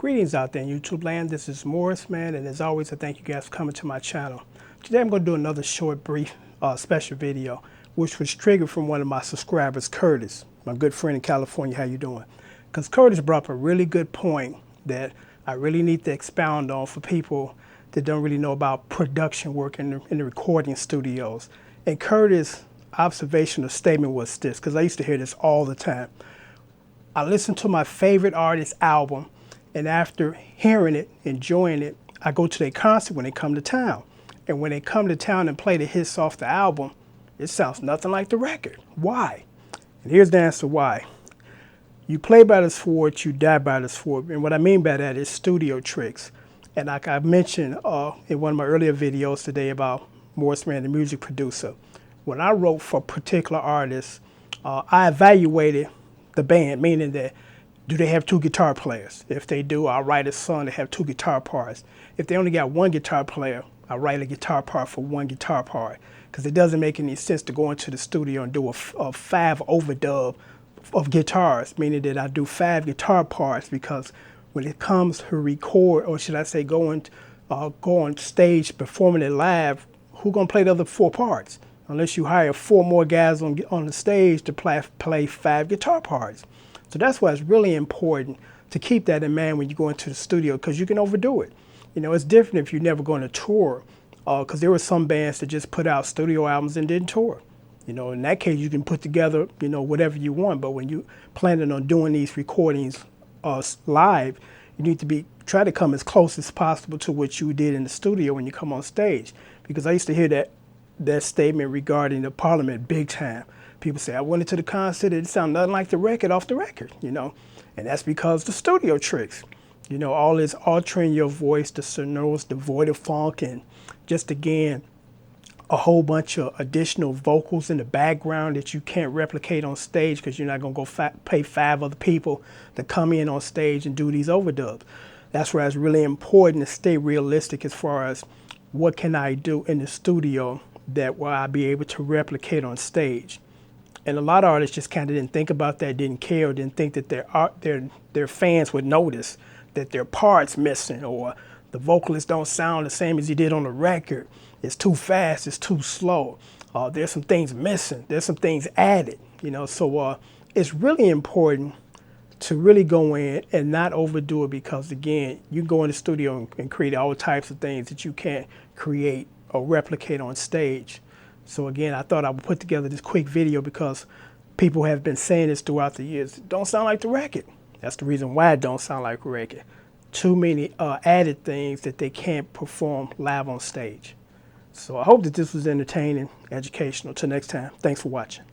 Greetings out there in YouTube land. This is Morrisman, and as always, I thank you guys for coming to my channel. Today I'm going to do another short, brief, special video, which was triggered from one of my subscribers, Curtis, my good friend in California. How you doing? Because Curtis brought up a really good point that I really need to expound on for people that don't really know about production work in the recording studios. And Curtis' observational statement was this, because I used to hear this all the time. I listened to my favorite artist's album, and after hearing it, enjoying it, I go to their concert when they come to town. And when they come to town and play the hits off the album, it sounds nothing like the record. Why? And here's the answer why. You play by the sword, you die by the sword. And what I mean by that is studio tricks. And like I mentioned in one of my earlier videos today about Morrisman, the music producer, when I wrote for particular artists, I evaluated the band, meaning that do they have two guitar players? If they do, I'll write a song that have two guitar parts. If they only got one guitar player, I'll write a guitar part for one guitar part, because it doesn't make any sense to go into the studio and do a 5 overdub of guitars, meaning that I do 5 guitar parts, because when it comes to record, or should I say go on stage performing it live, who's gonna play the other 4 parts? Unless you hire 4 more guys on the stage to play 5 guitar parts. So that's why it's really important to keep that in mind when you go into the studio, because you can overdo it. You know, it's different if you're never going to tour, because there were some bands that just put out studio albums and didn't tour. You know, in that case, you can put together, you know, whatever you want. But when you planning on doing these recordings live, you need to try to come as close as possible to what you did in the studio when you come on stage. Because I used to hear that statement regarding the Parliament big time. People say, I went into the concert, it sounded nothing like the record off the record, you know. And that's because the studio tricks. You know, all this altering your voice, the sonorous, the void of funk, and just again, a whole bunch of additional vocals in the background that you can't replicate on stage, because you're not going to go pay 5 other people to come in on stage and do these overdubs. That's why it's really important to stay realistic as far as what can I do in the studio that will I be able to replicate on stage. And a lot of artists just kind of didn't think about that, didn't care, or didn't think that their fans would notice that their parts missing, or the vocalist don't sound the same as he did on the record. It's too fast, it's too slow. There's some things missing, there's some things added, you know. So it's really important to really go in and not overdo it, because again, you go in the studio and create all types of things that you can't create or replicate on stage. So again, I thought I would put together this quick video because people have been saying this throughout the years. It don't sound like the record. That's the reason why it don't sound like a record. Too many added things that they can't perform live on stage. So I hope that this was entertaining, educational. Till next time, thanks for watching.